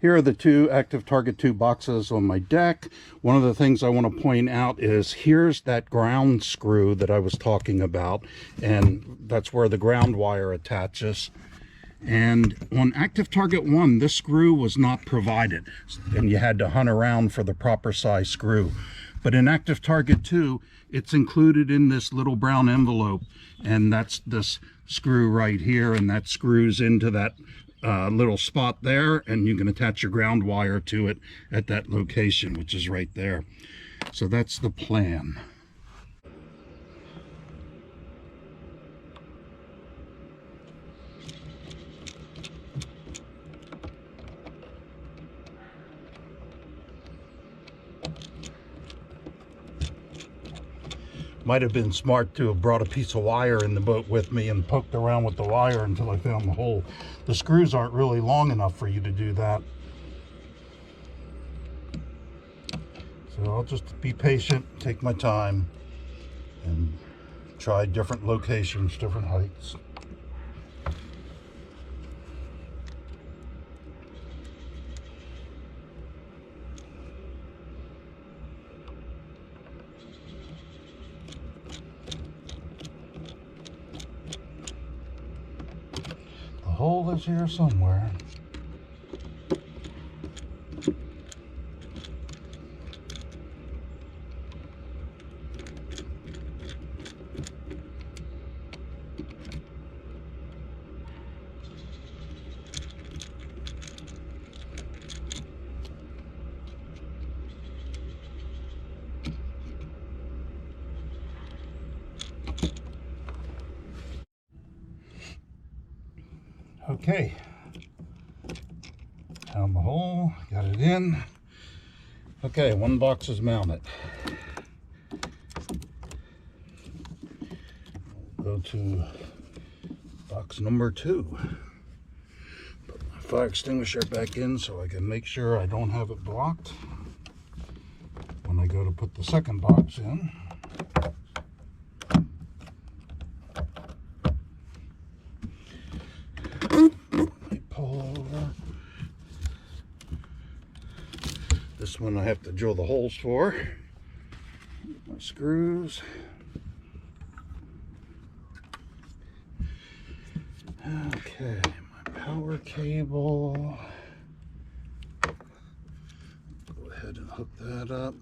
Here are the two active target tube boxes on my deck. One of the things I want to point out is here's that ground screw that I was talking about, and that's where the ground wire attaches. And on active target 1, this screw was not provided, and you had to hunt around for the proper size screw. But in active target 2, it's included in this little brown envelope, and that's this screw right here, and that screws into that little spot there, and you can attach your ground wire to it at that location, which is right there. So that's the plan. Might have been smart to have brought a piece of wire in the boat with me and poked around with the wire until I found the hole. The screws aren't really long enough for you to do that. So I'll just be patient, take my time, and try different locations, different heights. The hole is here somewhere. Okay, found the hole, got it in. Okay, one box is mounted. We'll go to box number 2. Put my fire extinguisher back in so I can make sure I don't have it blocked when I go to put the second box in. This one I have to drill the holes for. My screws. Okay, my power cable. Go ahead and hook that up.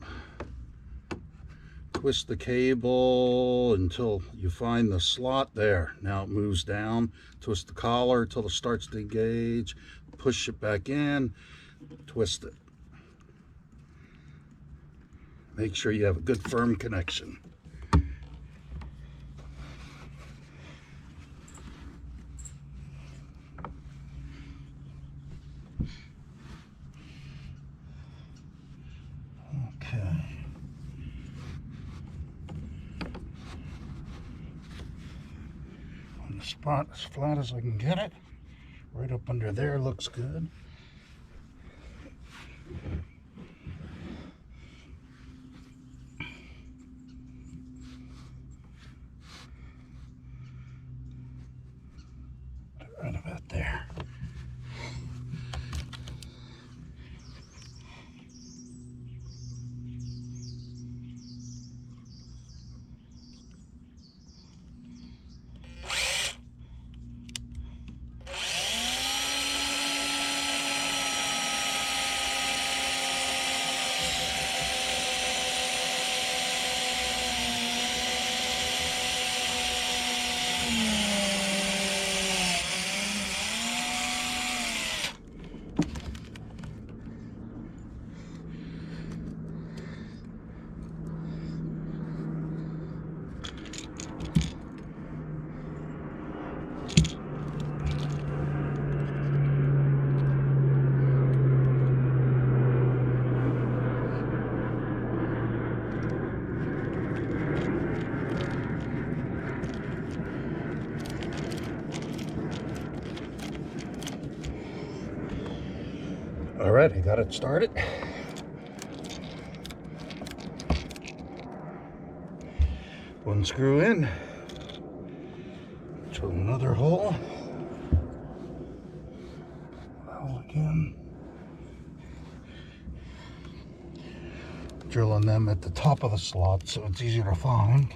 Twist the cable until you find the slot there. Now it moves down. Twist the collar until it starts to engage. Push it back in. Twist it. Make sure you have a good firm connection. Okay. On the spot as flat as I can get it. Right up under there looks good. Right about there. All right, I got it started. One screw in, drill another hole. Well, again. drilling them at the top of the slot so it's easier to find.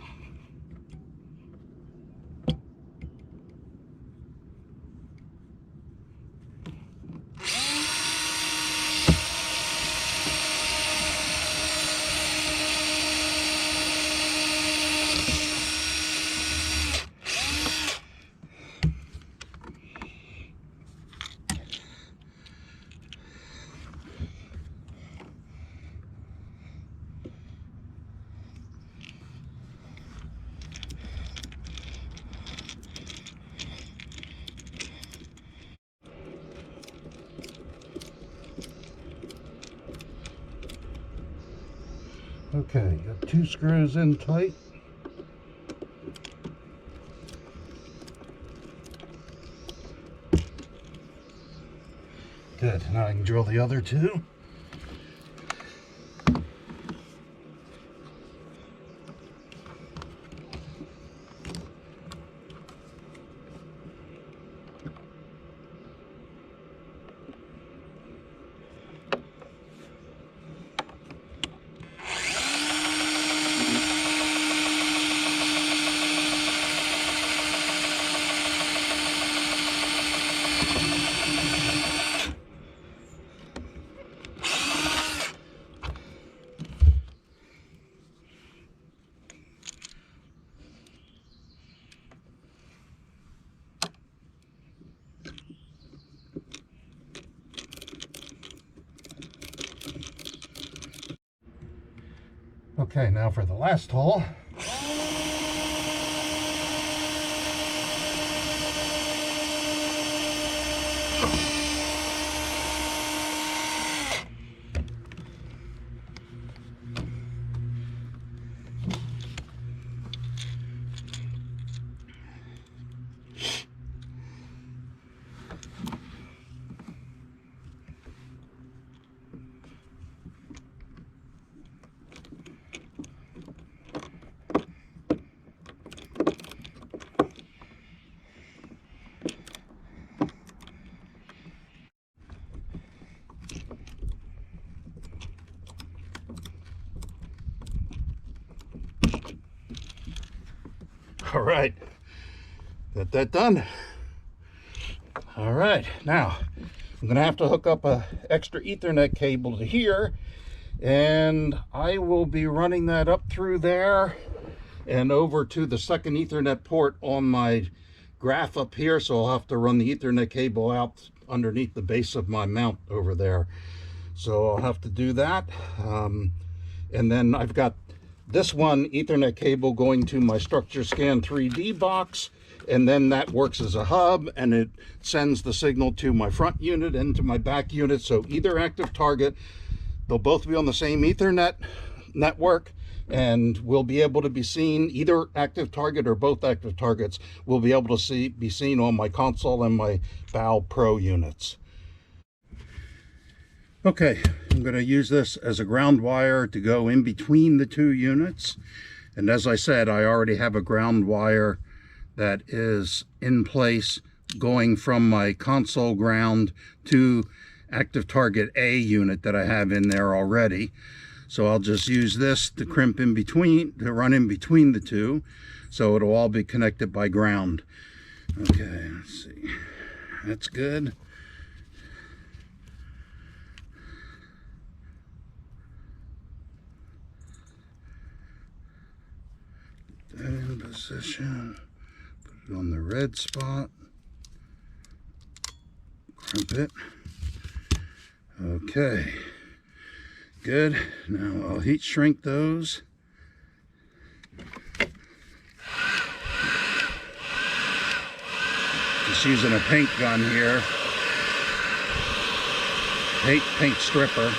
Okay, got 2 screws in tight. Good, now I can drill the other 2. Okay, now for the last hole. All right, got that done. All right, now I'm gonna have to hook up a extra Ethernet cable to here, and I will be running that up through there and over to the second Ethernet port on my graph up here. So I'll have to run the Ethernet cable out underneath the base of my mount over there. So I'll have to do that. And then I've got this one Ethernet cable going to my Structure Scan 3D box, and then that works as a hub, and it sends the signal to my front unit and to my back unit. So either active target, they'll both be on the same Ethernet network, and we'll be able to be seen, either active target or both active targets will be able to be seen on my console and my BAL Pro units. Okay, I'm going to use this as a ground wire to go in between the 2 units. And as I said, I already have a ground wire that is in place going from my console ground to active target A unit that I have in there already. So I'll just use this to crimp in between, to run in between the 2. So it'll all be connected by ground. Okay, let's see. That's good. That in position, put it on the red spot, crimp it. Okay, good. Now I'll heat shrink those. Just using a paint gun here, paint stripper.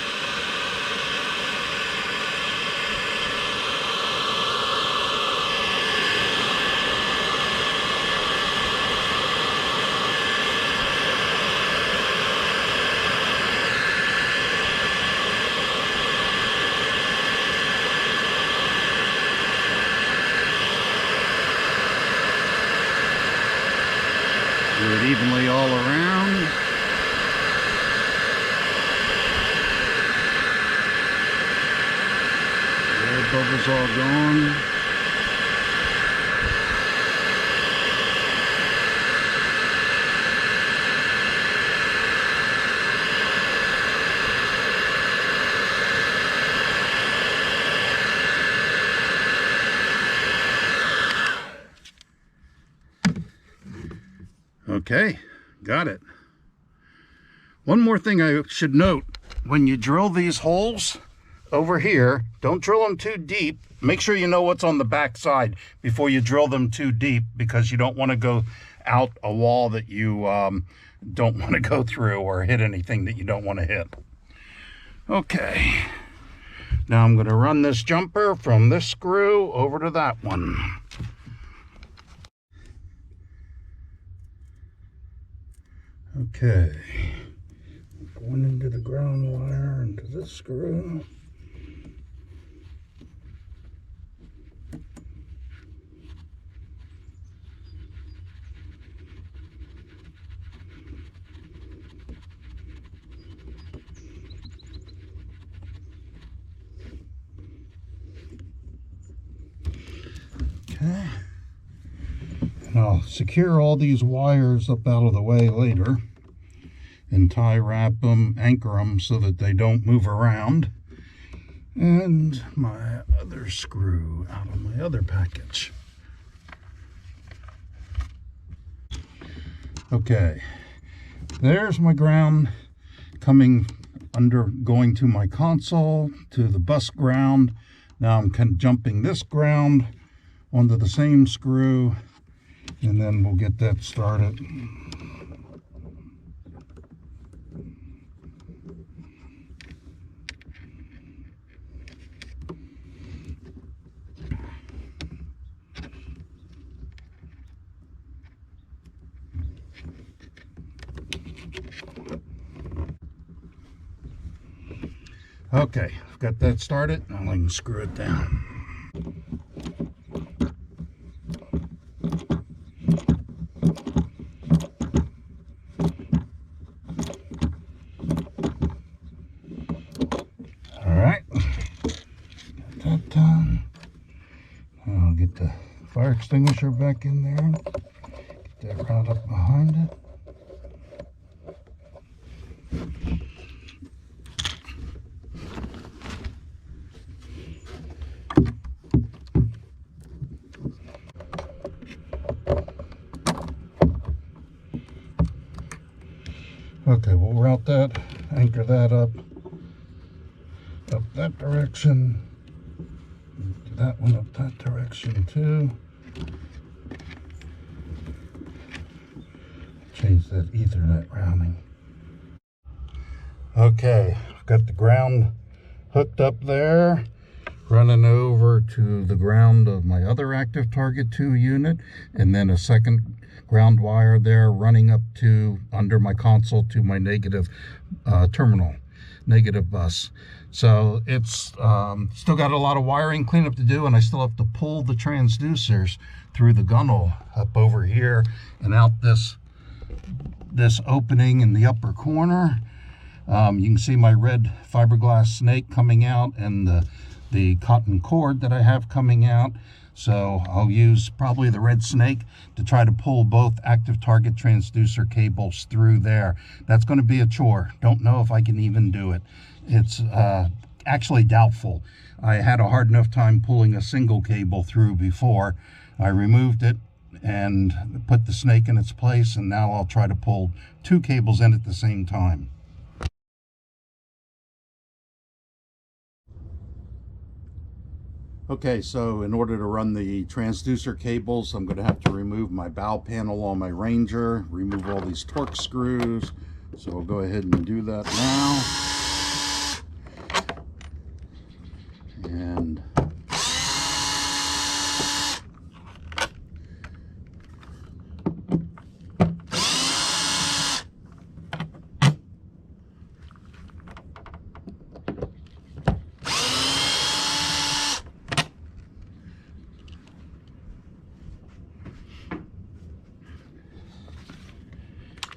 Do it evenly all around. bubble's all gone. Okay, got it. One more thing I should note, when you drill these holes over here, don't drill them too deep. Make sure you know what's on the back side before you drill them too deep, because you don't want to go out a wall that you don't want to go through, or hit anything that you don't want to hit. Okay, now I'm going to run this jumper from this screw over to that one. Okay, going into the ground wire into this screw. Okay, and I'll secure all these wires up out of the way later and tie wrap them, anchor them so that they don't move around. And my other screw out of my other package. Okay, there's my ground coming under, going to my console, to the bus ground. Now I'm kind of jumping this ground onto the same screw, and then we'll get that started. Okay, I've got that started. Now I can screw it down. All right, got that done. I'll get the fire extinguisher back in there. Get that right up behind it. Okay, we'll route that, anchor that up that direction, that one up that direction too. Change that Ethernet routing. Okay, I've got the ground hooked up there, running over to the ground of my other active target 2 unit, and then a second ground wire there running up to under my console to my negative terminal, negative bus. So it's still got a lot of wiring cleanup to do, and I still have to pull the transducers through the gunnel up over here and out this opening in the upper corner. You can see my red fiberglass snake coming out, and the cotton cord that I have coming out. So I'll use probably the red snake to try to pull both active target transducer cables through there. That's going to be a chore. Don't know if I can even do it. It's actually doubtful. I had a hard enough time pulling a single cable through before. I removed it and put the snake in its place, and now I'll try to pull 2 cables in at the same time. Okay, so in order to run the transducer cables, I'm going to have to remove my bow panel on my Ranger, remove all these Torx screws. So I'll go ahead and do that now. And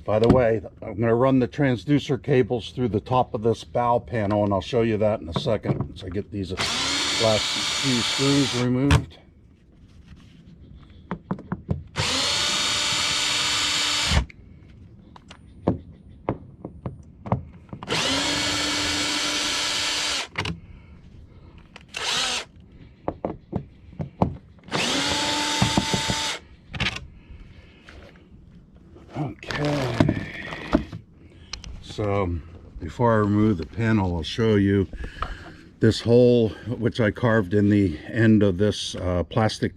By the way, I'm going to run the transducer cables through the top of this bow panel, and I'll show you that in a second once I get these last few screws removed. Okay, so before I remove the panel, I'll show you this hole which I carved in the end of this plastic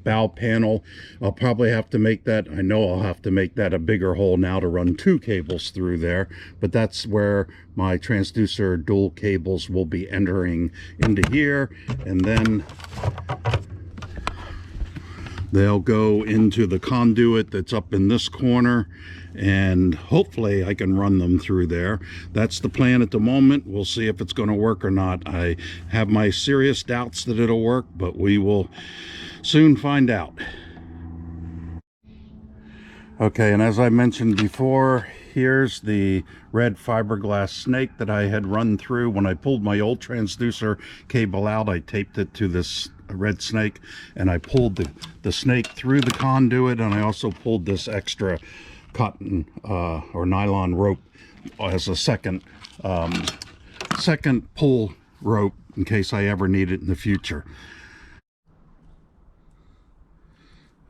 bow panel. I'll probably have to make that, I know I'll have to make that a bigger hole now to run 2 cables through there, but that's where my transducer dual cables will be entering into here, and then they'll go into the conduit that's up in this corner, and hopefully I can run them through there. That's the plan at the moment. We'll see if it's going to work or not. I have my serious doubts that it'll work, but we will soon find out. Okay, and as I mentioned before, here's the red fiberglass snake that I had run through. When I pulled my old transducer cable out, I taped it to this red snake, and I pulled the snake through the conduit, and I also pulled this extra cotton or nylon rope as a second pull rope in case I ever need it in the future.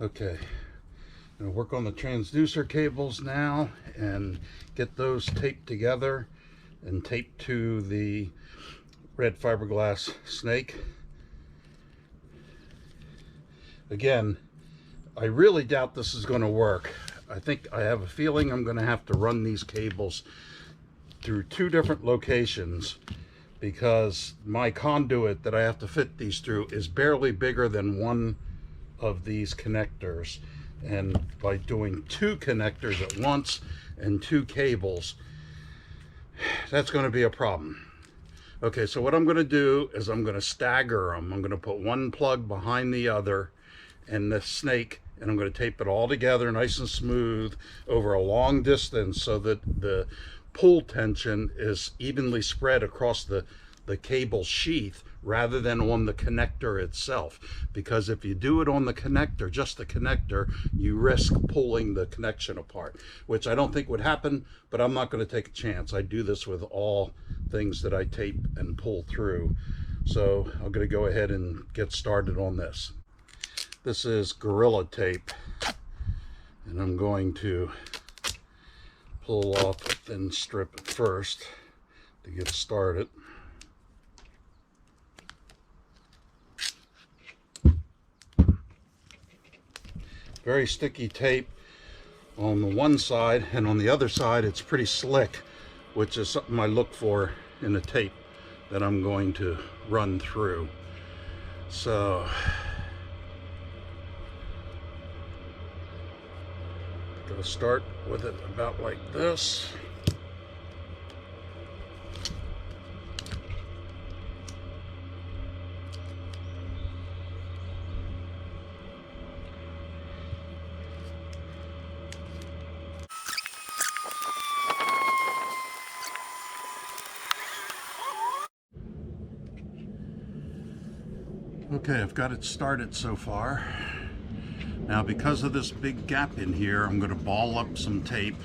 Okay, I'm going to work on the transducer cables now and get those taped together and taped to the red fiberglass snake. Again, I really doubt this is going to work. I have a feeling I'm going to have to run these cables through 2 different locations, because my conduit that I have to fit these through is barely bigger than one of these connectors, and by doing 2 connectors at once and 2 cables, that's going to be a problem. Okay, so what I'm going to do is I'm going to stagger them. I'm going to put one plug behind the other and the snake, and I'm going to tape it all together nice and smooth over a long distance so that the pull tension is evenly spread across the cable sheath rather than on the connector itself. Because if you do it on the connector, just the connector, you risk pulling the connection apart, which I don't think would happen, but I'm not going to take a chance. I do this with all things that I tape and pull through. So I'm going to go ahead and get started on this. This is Gorilla Tape, and I'm going to pull off a thin strip at first to get started. Very sticky tape on the one side, and on the other side it's pretty slick, which is something I look for in the tape that I'm going to run through. So I'll start with it about like this. Okay, I've got it started so far. Now, because of this big gap in here, I'm going to ball up some tape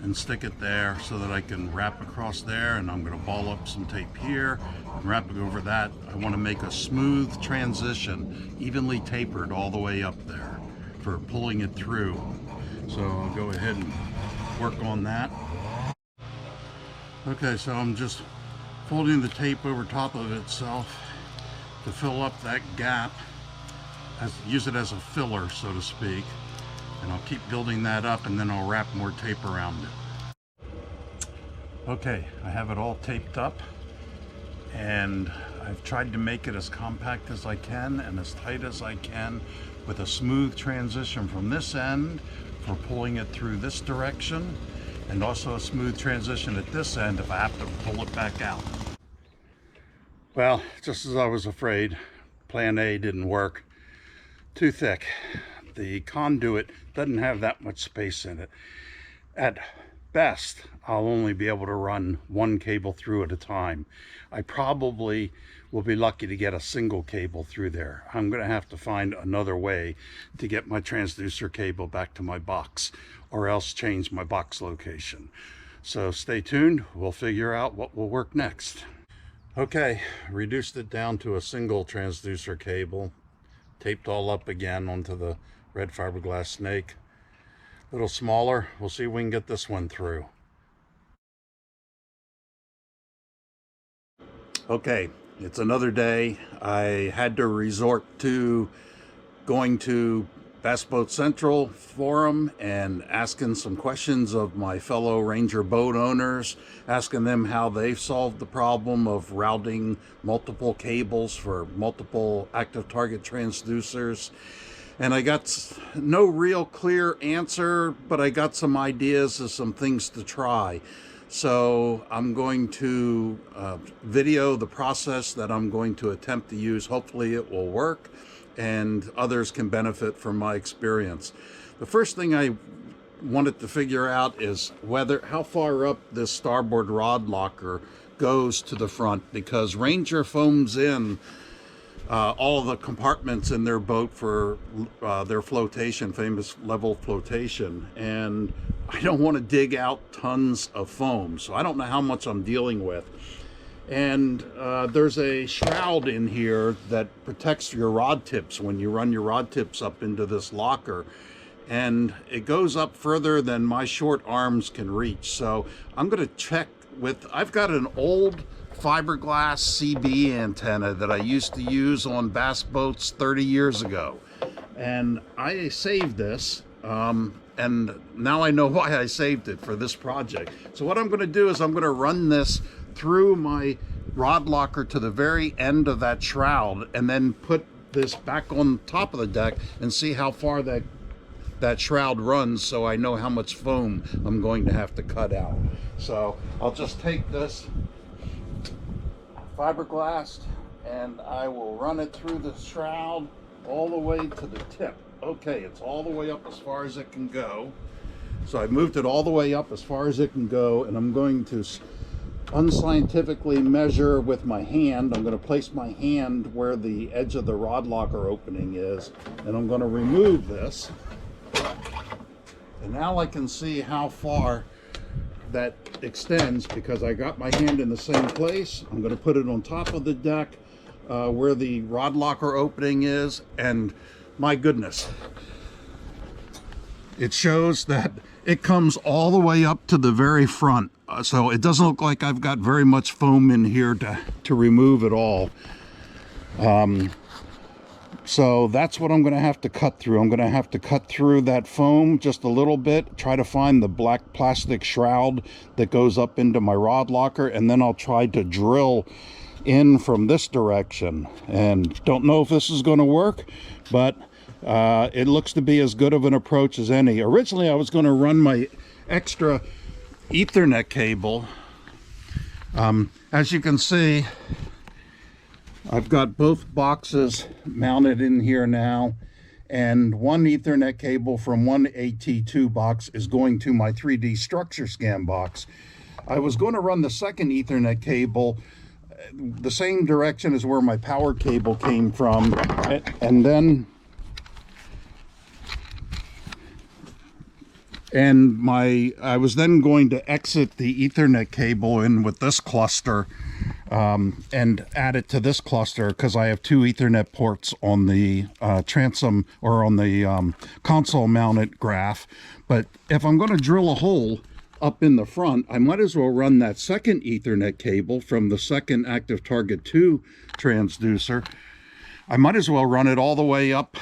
and stick it there so that I can wrap across there, and I'm going to ball up some tape here and wrap it over that. I want to make a smooth transition, evenly tapered all the way up there for pulling it through. So I'll go ahead and work on that. Okay, so I'm just folding the tape over top of itself to fill up that gap, use it as a filler, so to speak, and I'll keep building that up, and then I'll wrap more tape around it. Okay, I have it all taped up, and I've tried to make it as compact as I can and as tight as I can, with a smooth transition from this end for pulling it through this direction, and also a smooth transition at this end if I have to pull it back out. Well, just as I was afraid, plan A didn't work. Too thick. The conduit doesn't have that much space in it. At best, I'll only be able to run one cable through at a time. I probably will be lucky to get a single cable through there. I'm going to have to find another way to get my transducer cable back to my box, or else change my box location. So stay tuned, we'll figure out what will work next. Okay, reduced it down to a single transducer cable, taped all up again onto the red fiberglass snake. A little smaller, we'll see if we can get this one through. Okay, it's another day. I had to resort to going to Bass Boat Central forum and asking some questions of my fellow Ranger boat owners, asking them how they've solved the problem of routing multiple cables for multiple active target transducers. And I got no real clear answer, but I got some ideas of some things to try. So I'm going to video the process that I'm going to attempt to use. Hopefully it will work and others can benefit from my experience. The first thing I wanted to figure out is how far up this starboard rod locker goes to the front, because Ranger foams in all of the compartments in their boat for their flotation, famous level flotation, and I don't want to dig out tons of foam, so I don't know how much I'm dealing with. And there's a shroud in here that protects your rod tips when you run your rod tips up into this locker, and it goes up further than my short arms can reach. So I'm going to check with, I've got an old fiberglass CB antenna that I used to use on bass boats 30 years ago, and I saved this, and now I know why I saved it for this project. So what I'm going to do is I'm going to run this through my rod locker to the very end of that shroud, and then put this back on top of the deck and see how far that shroud runs, so I know how much foam I'm going to have to cut out. So I'll just take this fiberglass and I will run it through the shroud all the way to the tip. Okay, it's all the way up as far as it can go. So I moved it all the way up as far as it can go, and I'm going to unscientifically measure with my hand. I'm going to place my hand where the edge of the rod locker opening is, and I'm going to remove this. And now I can see how far that extends, because I got my hand in the same place. I'm going to put it on top of the deck where the rod locker opening is, and my goodness, it shows that it comes all the way up to the very front. So it doesn't look like I've got very much foam in here to remove it all. So that's what I'm going to have to cut through. I'm going to have to cut through that foam just a little bit, try to find the black plastic shroud that goes up into my rod locker, and then I'll try to drill in from this direction. And don't know if this is going to work, but it looks to be as good of an approach as any. Originally I was going to run my extra Ethernet cable. As you can see, I've got both boxes mounted in here now, and one Ethernet cable from one AT2 box is going to my 3D structure scan box. I was going to run the second Ethernet cable the same direction as where my power cable came from, and then I was then going to exit the Ethernet cable in with this cluster and add it to this cluster, because I have two Ethernet ports on the transom, or on the console mounted graph. But if I'm going to drill a hole up in the front, I might as well run that second Ethernet cable from the second Active Target 2 transducer. I might as well run it all the way up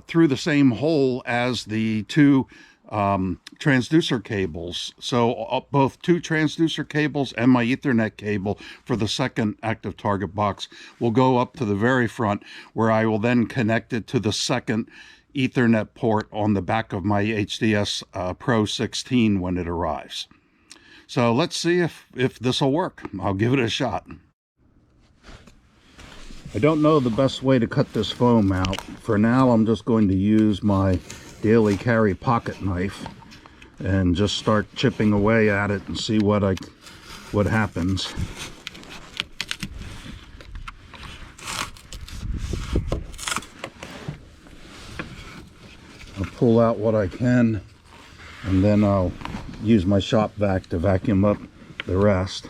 through the same hole as the two transducer cables. So both two transducer cables and my Ethernet cable for the second active target box will go up to the very front, where I will then connect it to the second Ethernet port on the back of my HDS Pro 16 when it arrives. So let's see if this will work. I'll give it a shot. I don't know the best way to cut this foam out. For now, I'm just going to use my daily carry pocket knife. and just start chipping away at it and see what happens. I'll pull out what I can, and then I'll use my shop vac to vacuum up the rest.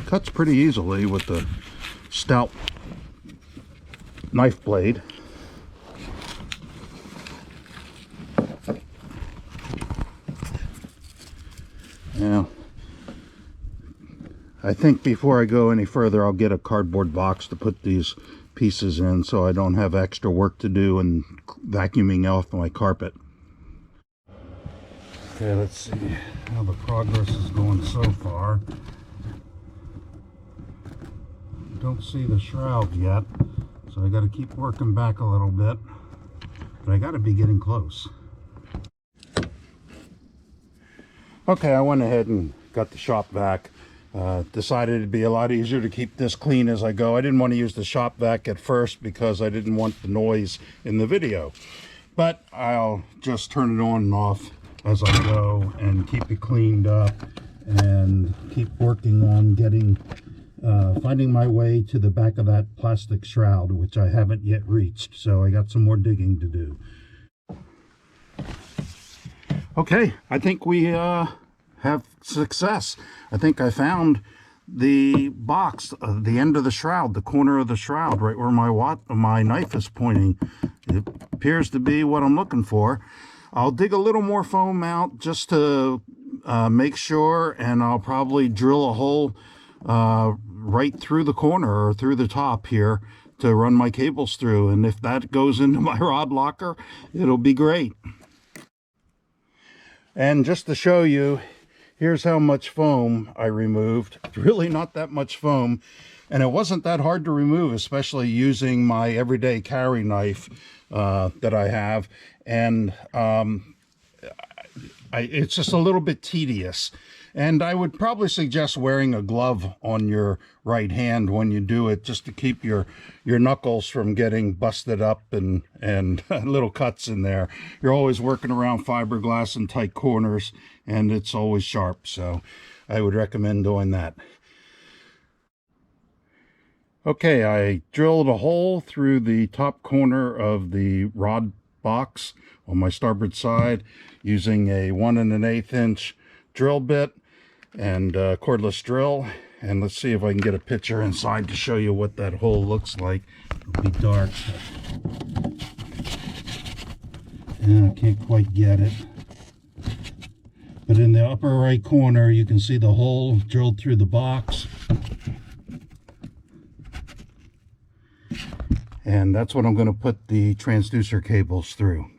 Cuts pretty easily with the stout knife blade. Now, I think before I go any further, I'll get a cardboard box to put these pieces in so I don't have extra work to do and vacuuming off my carpet. Okay, let's see how the progress is going so far. Don't see the shroud yet, so I got to keep working back a little bit, but I got to be getting close. Okay, I went ahead and got the shop vac. Decided it'd be a lot easier to keep this clean as I go. I didn't want to use the shop vac at first because I didn't want the noise in the video, but I'll just turn it on and off as I go and keep it cleaned up and keep working on getting finding my way to the back of that plastic shroud, which I haven't yet reached, so I got some more digging to do. Okay, I think we have success. I think I found the box, the end of the shroud, the corner of the shroud, right where my knife is pointing. It appears to be what I'm looking for. I'll dig a little more foam out just to make sure, and I'll probably drill a hole right through the corner or through the top here to run my cables through, and if that goes into my rod locker, it'll be great. And just to show you, here's how much foam I removed. It's really not that much foam, and it wasn't that hard to remove, especially using my everyday carry knife that I have, and it's just a little bit tedious. And I would probably suggest wearing a glove on your right hand when you do it, just to keep your knuckles from getting busted up and little cuts in there. You're always working around fiberglass and tight corners, and it's always sharp, so I would recommend doing that. Okay, I drilled a hole through the top corner of the rod box on my starboard side using a 1 1/8 inch drill bit and cordless drill, and let's see if I can get a picture inside to show you what that hole looks like. It'll be dark, and I can't quite get it, but in the upper right corner you can see the hole drilled through the box, and that's what I'm going to put the transducer cables through.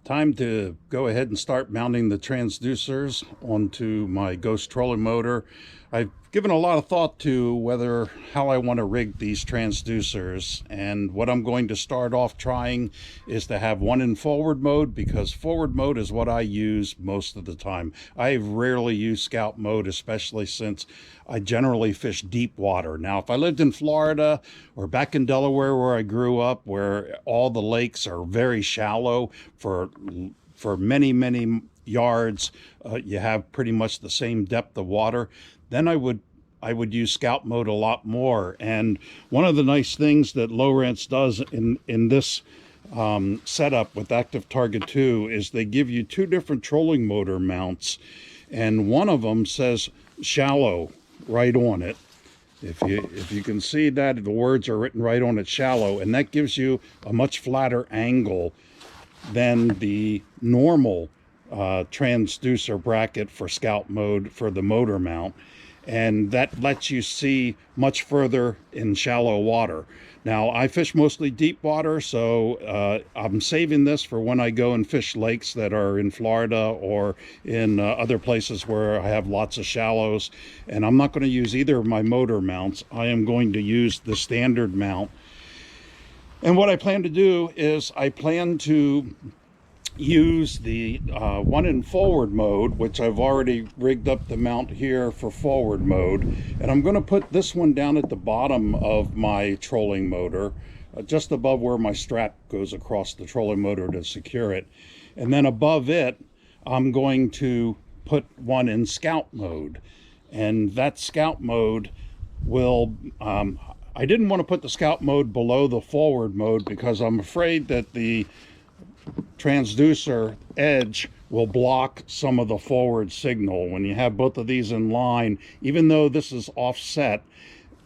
Time to go ahead and start mounting the transducers onto my Ghost trolling motor. I've given a lot of thought to how I want to rig these transducers, and what I'm going to start off trying is to have one in forward mode, because forward mode is what I use most of the time. I rarely use scout mode, especially since I generally fish deep water. Now, if I lived in Florida or back in Delaware where I grew up, where all the lakes are very shallow for many yards, you have pretty much the same depth of water, then I would use scout mode a lot more. And one of the nice things that Lowrance does in this setup with Active Target 2 is they give you two different trolling motor mounts, and one of them says shallow right on it. If you can see that, the words are written right on it, shallow, and that gives you a much flatter angle than the normal transducer bracket for scout mode for the motor mount, and that lets you see much further in shallow water. Now, I fish mostly deep water, so I'm saving this for when I go and fish lakes that are in Florida or in other places where I have lots of shallows. And I'm not going to use either of my motor mounts. I am going to use the standard mount. And what I plan to do is I plan to use the one in forward mode, which I've already rigged up the mount here for forward mode, and I'm going to put this one down at the bottom of my trolling motor, just above where my strap goes across the trolling motor to secure it. And then above it I'm going to put one in scout mode, and that scout mode will I didn't want to put the scout mode below the forward mode because I'm afraid that the transducer edge will block some of the forward signal. When you have both of these in line, even though this is offset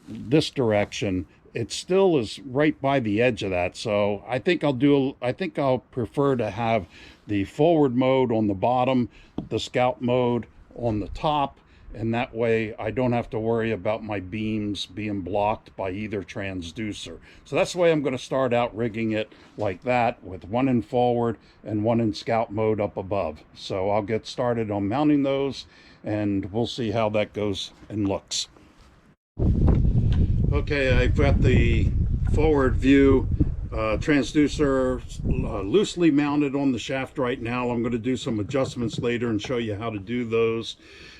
this direction, it still is right by the edge of that. So I think I'll prefer to have the forward mode on the bottom, the scout mode on the top, and that way I don't have to worry about my beams being blocked by either transducer. So that's the way I'm going to start out rigging it, like that, with one in forward and one in scout mode up above. So I'll get started on mounting those, and we'll see how that goes and looks. Okay, I've got the forward view transducer loosely mounted on the shaft right now. I'm going to do some adjustments later and show you how to do those.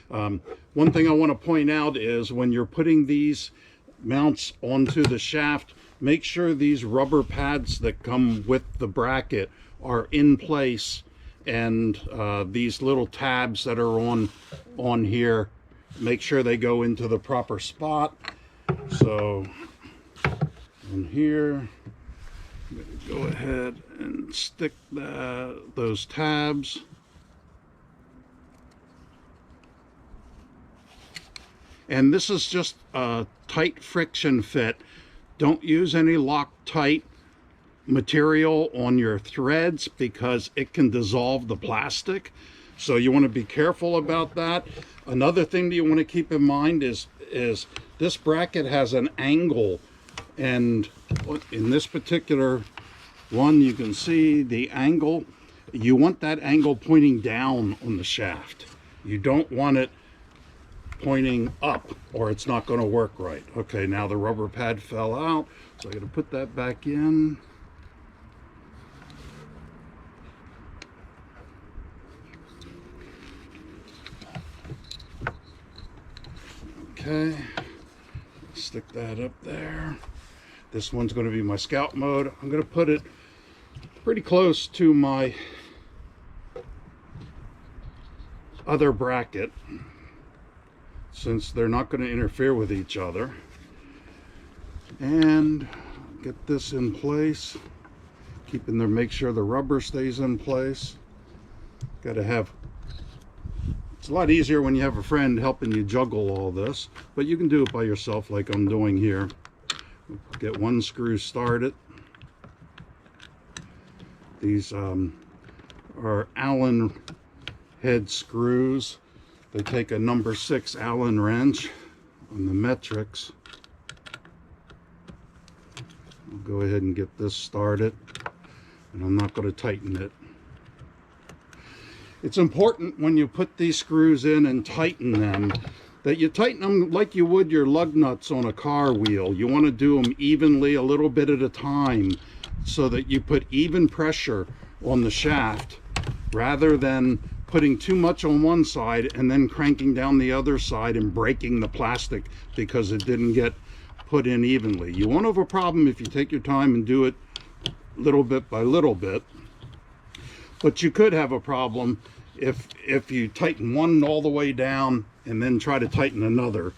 One thing I want to point out is when you're putting these mounts onto the shaft, make sure these rubber pads that come with the bracket are in place, and these little tabs that are on here, make sure they go into the proper spot. So on here, I'm going to go ahead and stick those tabs. And this is just a tight friction fit. Don't use any Loctite material on your threads because it can dissolve the plastic. So you want to be careful about that. Another thing that you want to keep in mind is this bracket has an angle, and in this particular one you can see the angle. You want that angle pointing down on the shaft. You don't want it pointing up, or it's not going to work right. Okay, now the rubber pad fell out, so I got to put that back in. Okay, stick that up there. This one's going to be my scout mode. I'm going to put it pretty close to my other bracket, since they're not going to interfere with each other. And get this in place, keeping there, make sure the rubber stays in place. Got to have, it's a lot easier when you have a friend helping you juggle all this, but you can do it by yourself like I'm doing here. Get one screw started. These are Allen head screws. They take a number 6 Allen wrench on the metrics. I'll go ahead and get this started, and I'm not going to tighten it. It's important when you put these screws in and tighten them that you tighten them like you would your lug nuts on a car wheel. You want to do them evenly, a little bit at a time, so that you put even pressure on the shaft rather than putting too much on one side and then cranking down the other side and breaking the plastic because it didn't get put in evenly. You won't have a problem if you take your time and do it little bit by little bit, but you could have a problem if you tighten one all the way down and then try to tighten another.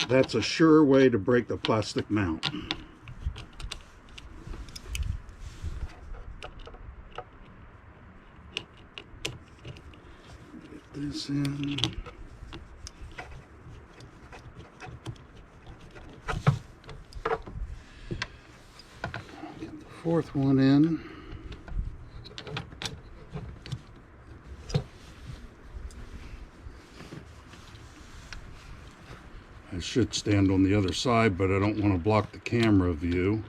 That's a sure way to break the plastic mount. This in. Get the fourth one in. I should stand on the other side, but I don't want to block the camera view.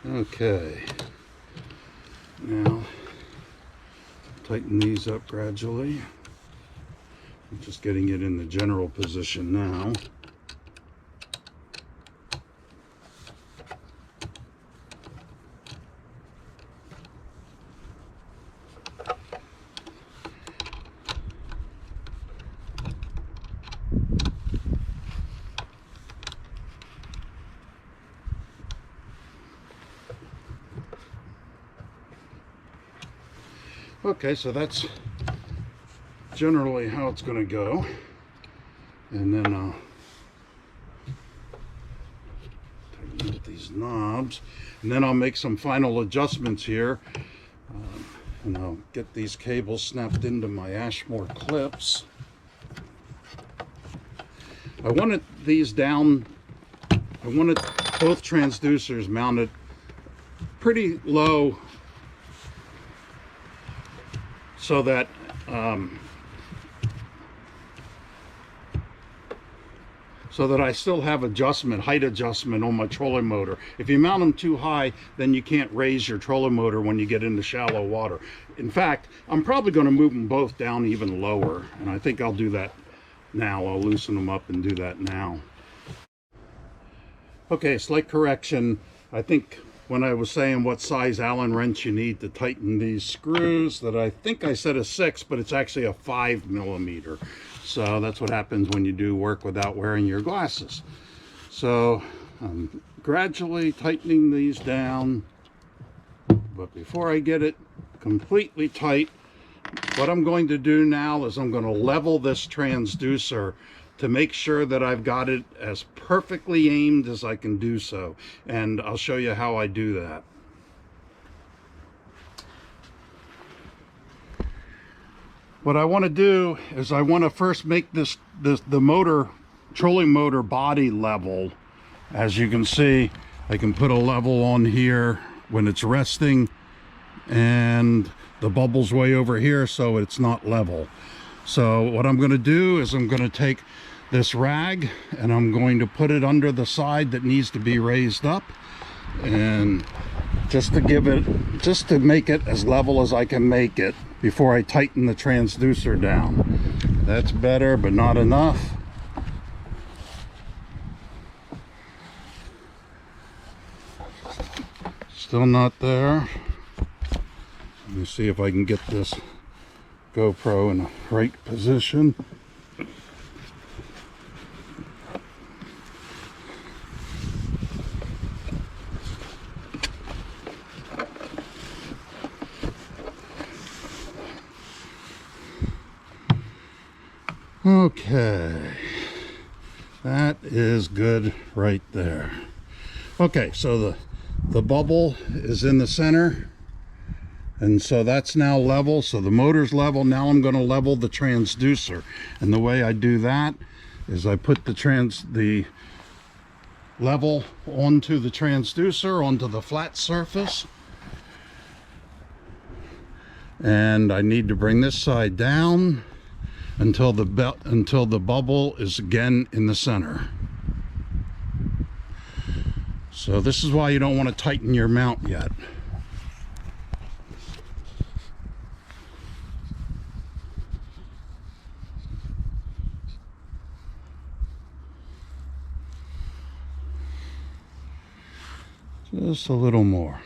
Okay, now tighten these up gradually. I'm just getting it in the general position now. Okay, so that's generally how it's going to go. And then I'll tighten up these knobs. And then I'll make some final adjustments here. And I'll get these cables snapped into my Ashmore clips. I wanted these down, I wanted both transducers mounted pretty low so that I still have adjustment, height adjustment on my trolling motor. If you mount them too high, then you can't raise your trolling motor when you get into shallow water. In fact, I'm probably going to move them both down even lower, and I think I'll do that now. I'll loosen them up and do that now. Okay, slight correction. I think when I was saying what size Allen wrench you need to tighten these screws, that I think I said a 6, but it's actually a 5mm. So that's what happens when you do work without wearing your glasses. So I'm gradually tightening these down, but before I get it completely tight, what I'm going to do now is I'm going to level this transducer to make sure that I've got it as perfectly aimed as I can do so. And I'll show you how I do that. What I want to do is I want to first make the trolling motor body level. As you can see, I can put a level on here when it's resting, and the bubble's way over here, so it's not level. So what I'm going to do is I'm going to take this rag and I'm going to put it under the side that needs to be raised up, and just to make it as level as I can make it before I tighten the transducer down. That's better, but not enough. Still not there. Let me see if I can get this GoPro in the right position. Okay, that is good right there. Okay, so the bubble is in the center, and so that's now level. So the motor's level. Now I'm going to level the transducer, and the way I do that is I put the level onto the transducer, onto the flat surface, and I need to bring this side down until the bubble is again in the center. So this is why you don't want to tighten your mount yet. Just a little more.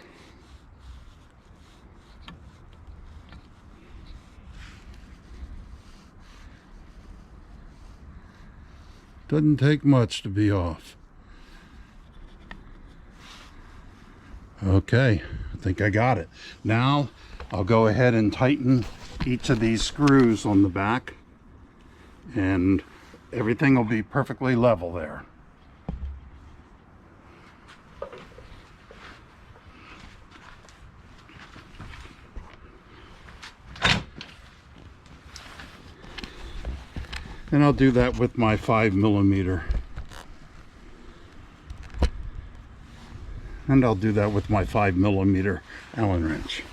Doesn't take much to be off. Okay, I think I got it. Now I'll go ahead and tighten each of these screws on the back, and everything will be perfectly level there. And I'll do that with my 5mm. And I'll do that with my 5mm Allen wrench.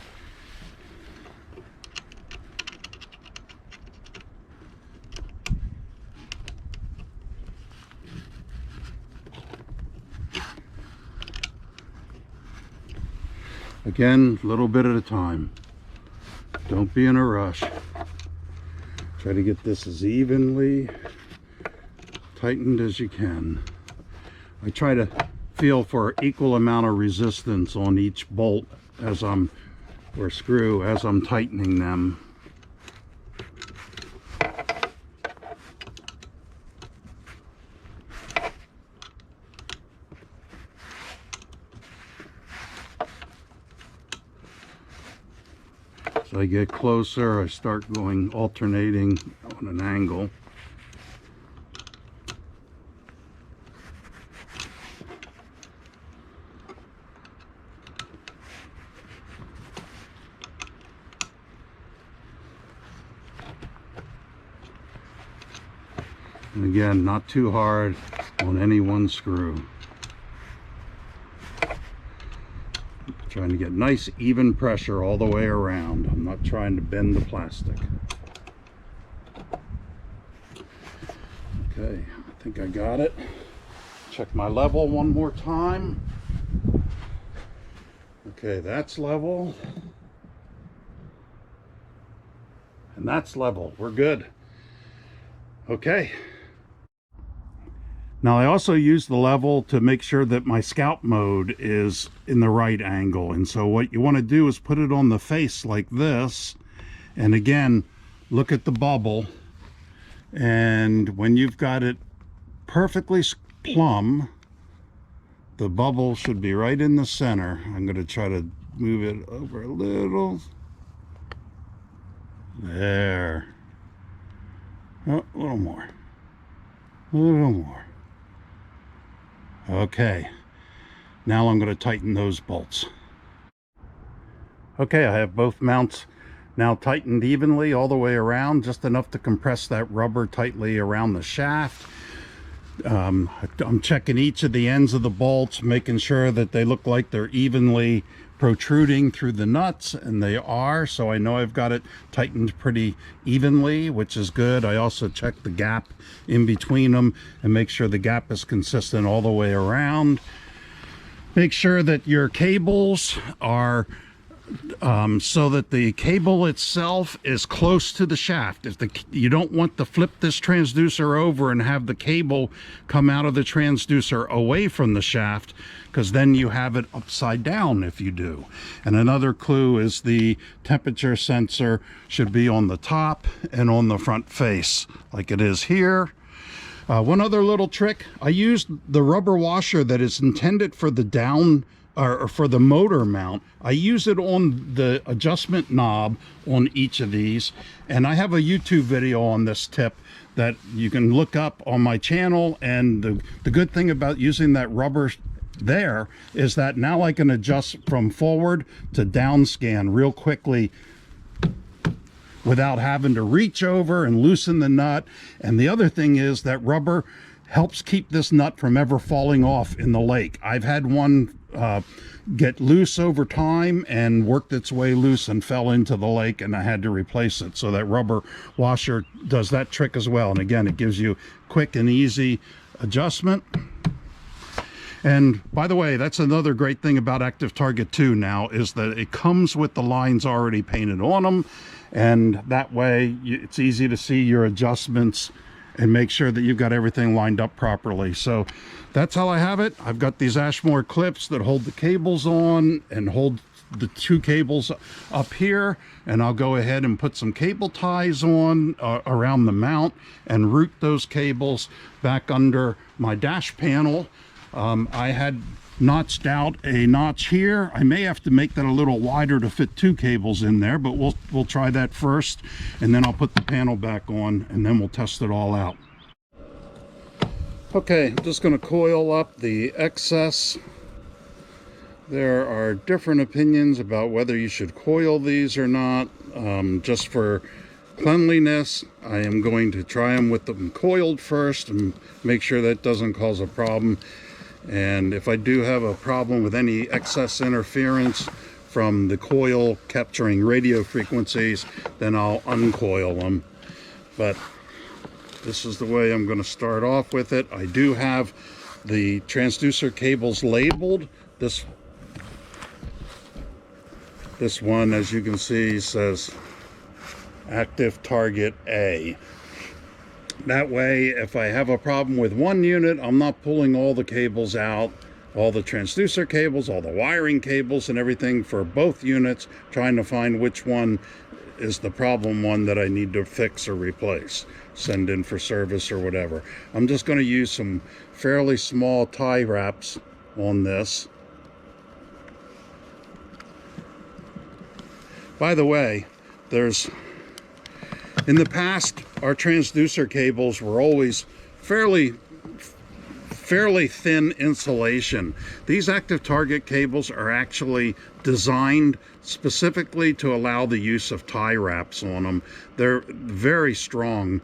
Again, a little bit at a time. Don't be in a rush. Try to get this as evenly tightened as you can. I try to feel for equal amount of resistance on each bolt as I'm, or screw, as I'm tightening them. As I get closer, I start going alternating on an angle. And again, not too hard on any one screw. Trying to get nice even pressure all the way around. I'm not trying to bend the plastic. Okay, I think I got it. Check my level one more time. Okay, that's level. And that's level. We're good. Okay. Now I also use the level to make sure that my scout mode is in the right angle. And so what you want to do is put it on the face like this. And again, look at the bubble. And when you've got it perfectly plumb, the bubble should be right in the center. I'm going to try to move it over a little. There. Oh, a little more. A little more. Okay, now I'm going to tighten those bolts. Okay, I have both mounts now tightened evenly all the way around, just enough to compress that rubber tightly around the shaft. I'm checking each of the ends of the bolts, making sure that they look like they're evenly protruding through the nuts, and they are, so I know I've got it tightened pretty evenly, which is good. I also check the gap in between them and make sure the gap is consistent all the way around. Make sure that your cables are so that the cable itself is close to the shaft. You don't want to flip this transducer over and have the cable come out of the transducer away from the shaft, because then you have it upside down if you do. And another clue is the temperature sensor should be on the top and on the front face like it is here. One other little trick, I used the rubber washer that is intended for the down or for the motor mount. I use it on the adjustment knob on each of these, and I have a YouTube video on this tip that you can look up on my channel. And the good thing about using that rubber there is that now I can adjust from forward to down scan real quickly without having to reach over and loosen the nut. And the other thing is that rubber helps keep this nut from ever falling off in the lake. I've had one get loose over time and worked its way loose and fell into the lake, and I had to replace it. So that rubber washer does that trick as well. And again, it gives you quick and easy adjustment. And by the way, that's another great thing about Active Target 2 now, is that it comes with the lines already painted on them, and that way it's easy to see your adjustments and make sure that you've got everything lined up properly. So that's how I have it. I've got these Ashmore clips that hold the cables on and hold the two cables up here, and I'll go ahead and put some cable ties on around the mount and route those cables back under my dash panel. I had notched out a notch here. I may have to make that a little wider to fit two cables in there, but we'll try that first, and then I'll put the panel back on, and then we'll test it all out. Okay, I'm just going to coil up the excess. There are different opinions about whether you should coil these or not. Just for cleanliness, I am going to try them with them coiled first and make sure that doesn't cause a problem. And if I do have a problem with any excess interference from the coil capturing radio frequencies, then I'll uncoil them. But this is the way I'm going to start off with it. I do have the transducer cables labeled. This one, as you can see, says active target A. That way, if I have a problem with one unit, I'm not pulling all the cables out, all the transducer cables, all the wiring cables and everything for both units, trying to find which one is the problem one that I need to fix or replace, send in for service or whatever. I'm just going to use some fairly small tie wraps on this. By the way, in the past, our transducer cables were always fairly thin insulation. These active target cables are actually designed specifically to allow the use of tie wraps on them. They're very strong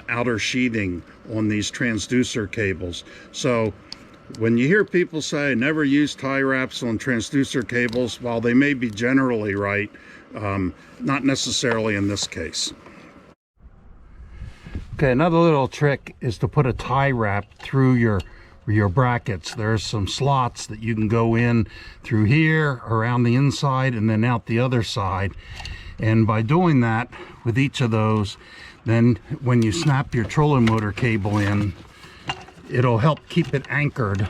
outer sheathing on these transducer cables. So when you hear people say never use tie wraps on transducer cables, while they may be generally right, not necessarily in this case. Okay, another little trick is to put a tie wrap through your brackets. There's some slots that you can go in through here, around the inside, and then out the other side. And by doing that with each of those, then when you snap your trolling motor cable in, it'll help keep it anchored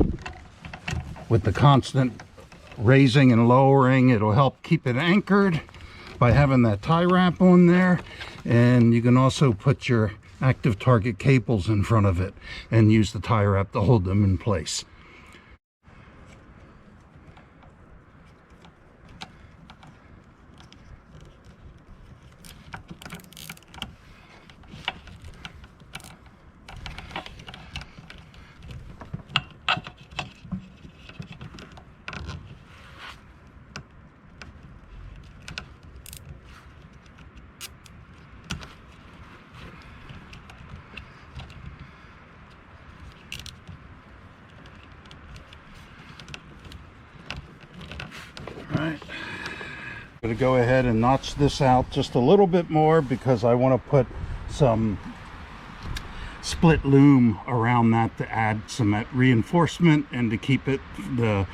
with the constant raising and lowering. It'll help keep it anchored by having that tie wrap on there. And you can also put your active target cables in front of it and use the tie wrap to hold them in place. Right, I'm going to go ahead and notch this out just a little bit more because I want to put some split loom around that to add some reinforcement and to keep the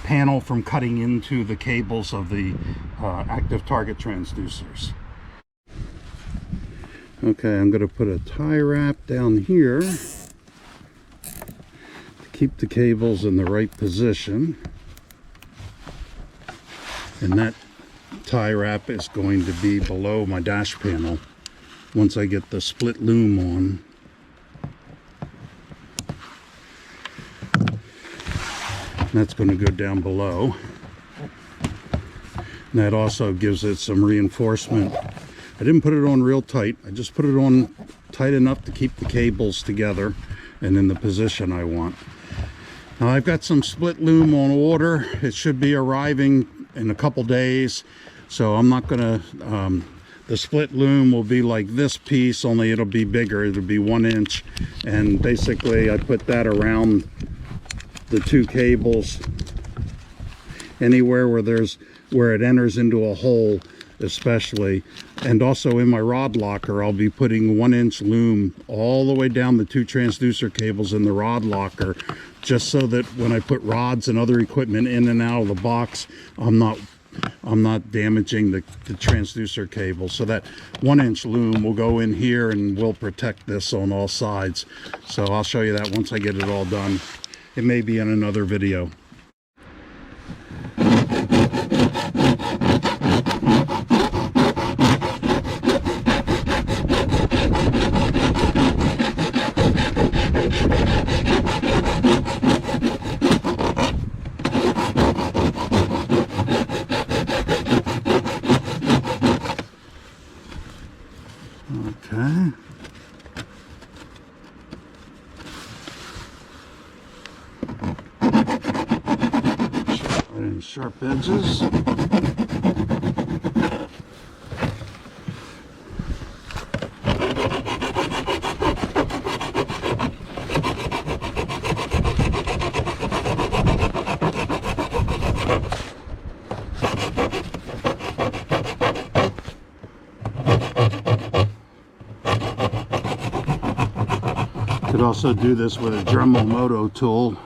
panel from cutting into the cables of the active target transducers. Okay, I'm going to put a tie wrap down here to keep the cables in the right position. And that tie wrap is going to be below my dash panel once I get the split loom on. And that's going to go down below. And that also gives it some reinforcement. I didn't put it on real tight. I just put it on tight enough to keep the cables together and in the position I want. Now I've got some split loom on order. It should be arriving in a couple days, so I'm not gonna the split loom will be like this piece, only it'll be bigger. It'll be 1 inch, and basically I put that around the two cables, anywhere where it enters into a hole especially. And also in my rod locker, I'll be putting 1 inch loom all the way down the two transducer cables in the rod locker, just so that when I put rods and other equipment in and out of the box, I'm not damaging the transducer cable. So that 1 inch loom will go in here and will protect this on all sides. So I'll show you that once I get it all done. It may be in another video. Okay. Any sharp edges. Could also do this with a Dremel Moto tool.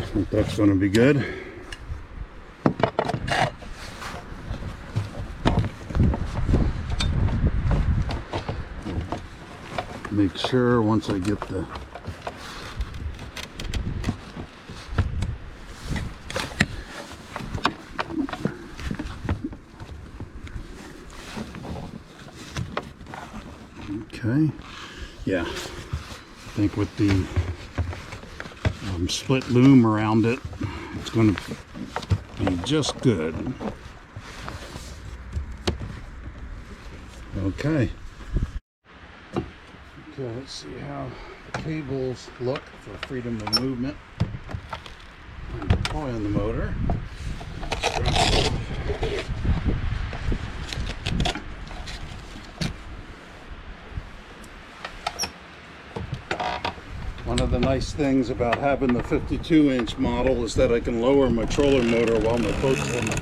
think that's going to be good. Make sure once I get the okay, yeah, I think with the split loom around it, it's going to be just good. Okay. Okay, let's see how the cables look for freedom of movement. I'm deploying the motor. One of the nice things about having the 52-inch model is that I can lower my trolling motor while my boat's on the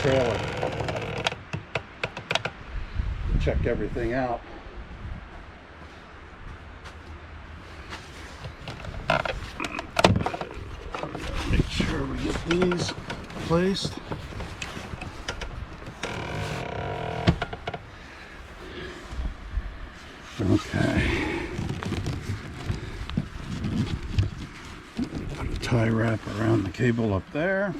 trailer. Check everything out. Make sure we get these placed. Okay. Put a tie wrap around the cable up there.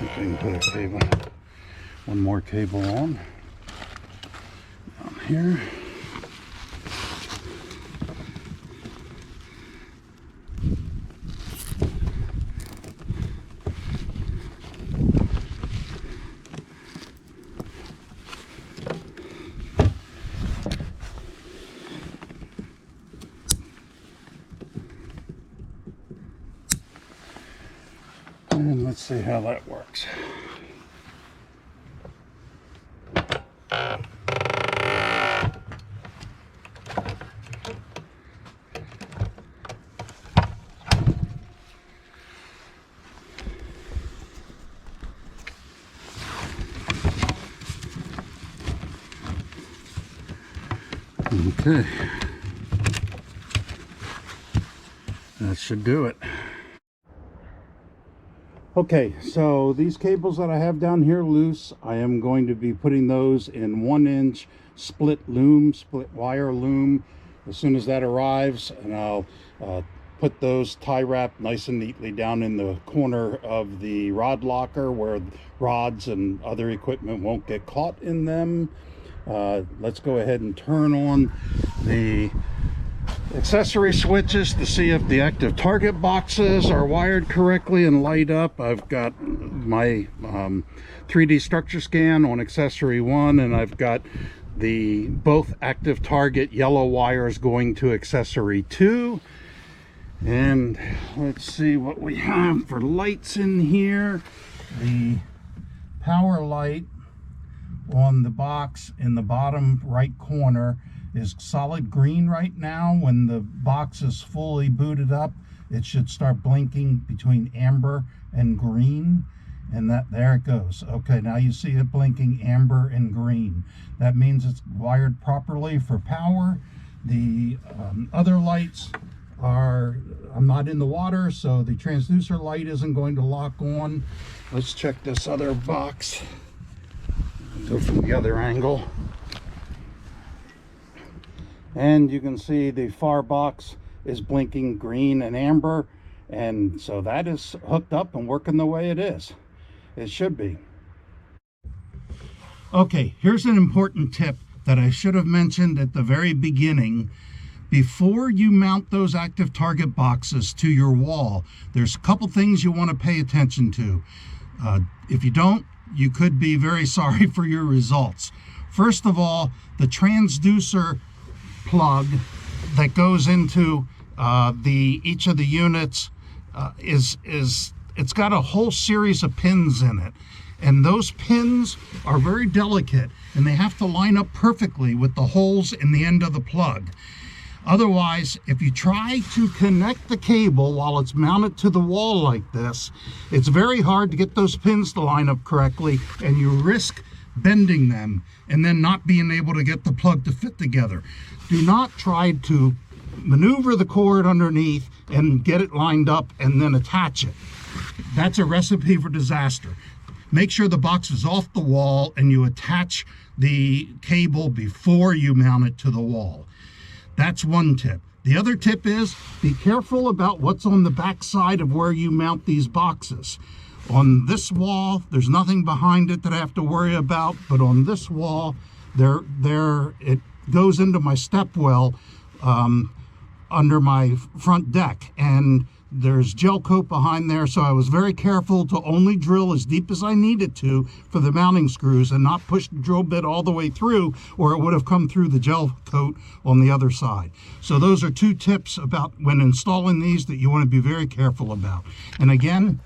I can put a cable, one more cable on down here. And let's see how that works. Okay, that should do it. Okay, so these cables that I have down here loose, I am going to be putting those in 1-inch split wire loom as soon as that arrives, and I'll put those tie wrapped nice and neatly down in the corner of the rod locker where rods and other equipment won't get caught in them. Let's go ahead and turn on the accessory switches to see if the active target boxes are wired correctly and light up. I've got my 3D structure scan on accessory 1, and I've got the both active target yellow wires going to accessory 2. And let's see what we have for lights in here. The power light on the box in the bottom right corner is solid green right now. When the box is fully booted up, it should start blinking between amber and green, and there it goes. Okay, now you see it blinking amber and green. That means it's wired properly for power. The other lights are, I'm not in the water, so the transducer light isn't going to lock on. Let's check this other box. Go from the other angle. And you can see the far box is blinking green and amber, and so that is hooked up and working the way it is. It should be. Okay, here's an important tip that I should have mentioned at the very beginning. Before you mount those active target boxes to your wall, there's a couple things you want to pay attention to. If you don't, you could be very sorry for your results. First of all, the transducer plug that goes into each of the units it's got a whole series of pins in it, and those pins are very delicate and they have to line up perfectly with the holes in the end of the plug. Otherwise, if you try to connect the cable while it's mounted to the wall like this, it's very hard to get those pins to line up correctly, and you risk bending them and then not being able to get the plug to fit together. Do not try to maneuver the cord underneath and get it lined up and then attach it. That's a recipe for disaster. Make sure the box is off the wall and you attach the cable before you mount it to the wall. That's one tip. The other tip is be careful about what's on the back side of where you mount these boxes. On this wall, there's nothing behind it that I have to worry about, but on this wall, it goes into my step well under my front deck, and there's gel coat behind there, so I was very careful to only drill as deep as I needed to for the mounting screws and not push the drill bit all the way through, or it would have come through the gel coat on the other side. So those are two tips about when installing these that you want to be very careful about. And again,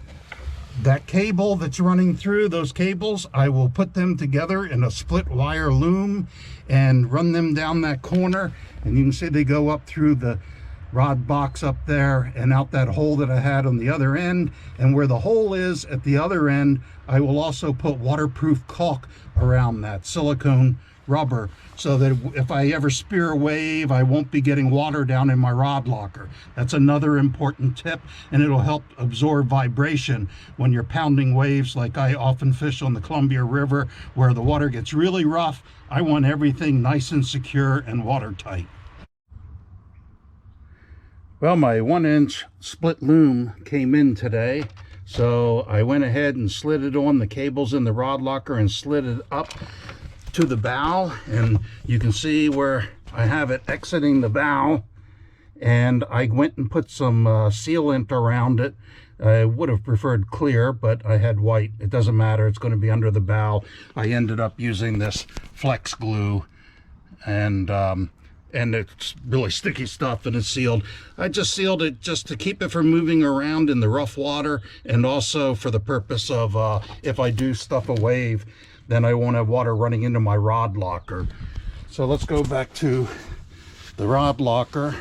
that cable that's running through, those cables, I will put them together in a split wire loom and run them down that corner, and you can see they go up through the rod box up there and out that hole that I had on the other end. And where the hole is at the other end, I will also put waterproof caulk around that, silicone rubber, so that if I ever spear a wave, I won't be getting water down in my rod locker. That's another important tip, and it'll help absorb vibration when you're pounding waves like I often fish on the Columbia River, where the water gets really rough. I want everything nice and secure and watertight. Well, my 1-inch split loom came in today, so I went ahead and slid it on the cables in the rod locker and slid it up to the bow, and you can see where I have it exiting the bow, and I went and put some sealant around it. I would have preferred clear, but I had white. It doesn't matter, it's going to be under the bow. I ended up using this flex glue, and it's really sticky stuff, and it's sealed. I just sealed it just to keep it from moving around in the rough water, and also for the purpose of if I do stuff a wave, then I won't have water running into my rod locker. So let's go back to the rod locker,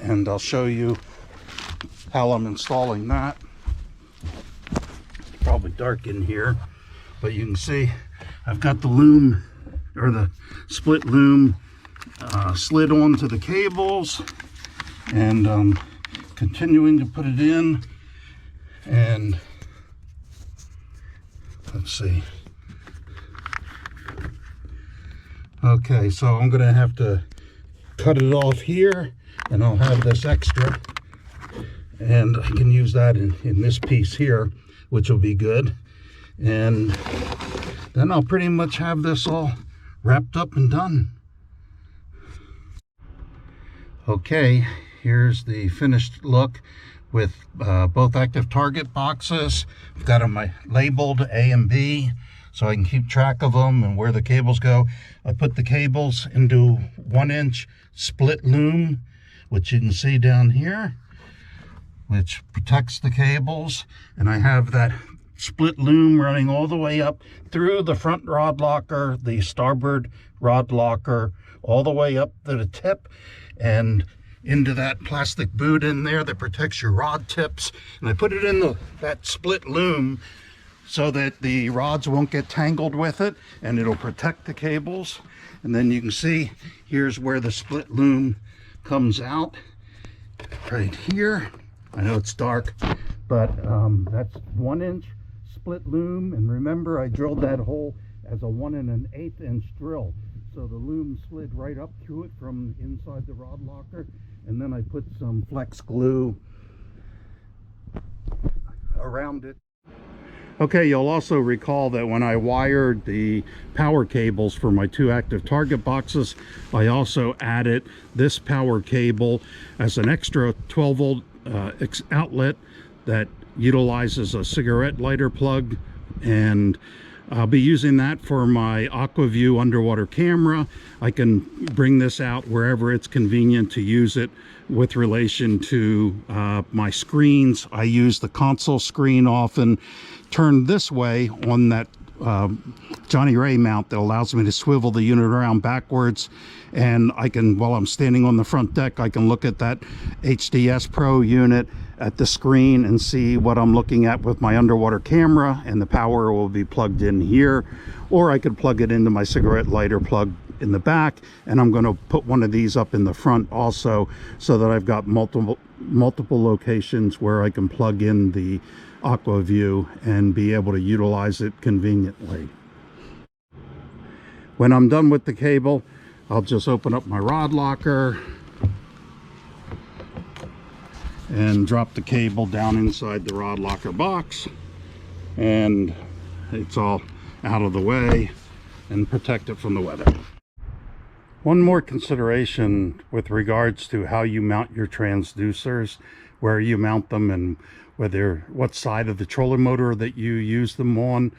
and I'll show you how I'm installing that. It's probably dark in here, but you can see I've got the loom, or the split loom, slid onto the cables, and continuing to put it in. And let's see. Okay, so I'm gonna have to cut it off here, and I'll have this extra, and I can use that in this piece here, which will be good. And then I'll pretty much have this all wrapped up and done. Okay, here's the finished look with both active target boxes. I've got them labeled A and B, so I can keep track of them and where the cables go. I put the cables into 1-inch split loom, which you can see down here, which protects the cables. And I have that split loom running all the way up through the front rod locker, the starboard rod locker, all the way up to the tip and into that plastic boot in there that protects your rod tips. And I put it in that split loom so that the rods won't get tangled with it, and it'll protect the cables. And then you can see here's where the split loom comes out right here. I know it's dark, but that's 1-inch split loom. And remember, I drilled that hole as a 1 1/8 inch drill, so the loom slid right up through it from inside the rod locker. And then I put some flex glue around it. Okay, you'll also recall that when I wired the power cables for my 2 active target boxes, I also added this power cable as an extra 12-volt outlet that utilizes a cigarette lighter plug, and I'll be using that for my AquaVu underwater camera. I can bring this out wherever it's convenient to use it. With relation to my screens, I use the console screen often turned this way on that Johnny Ray mount that allows me to swivel the unit around backwards, and I can, while I'm standing on the front deck, I can look at that HDS Pro unit at the screen and see what I'm looking at with my underwater camera, and the power will be plugged in here, or I could plug it into my cigarette lighter plug in the back, and I'm going to put one of these up in the front also, so that I've got multiple locations where I can plug in the AquaVu and be able to utilize it conveniently. When I'm done with the cable, I'll just open up my rod locker and drop the cable down inside the rod locker box, and it's all out of the way and protect it from the weather. One more consideration with regards to how you mount your transducers, where you mount them, and what side of the trolling motor that you use them on,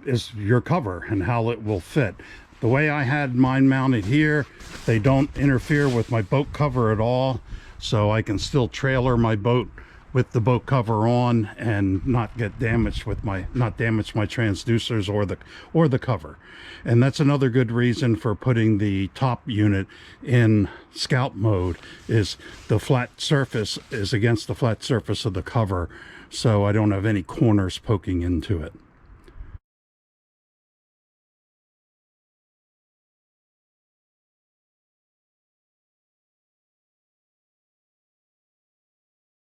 is your cover and how it will fit. The way I had mine mounted here, they don't interfere with my boat cover at all, so I can still trailer my boat with the boat cover on and not get damaged with not damage my transducers or the cover. And that's another good reason for putting the top unit in scout mode, is the flat surface is against the flat surface of the cover, so I don't have any corners poking into it.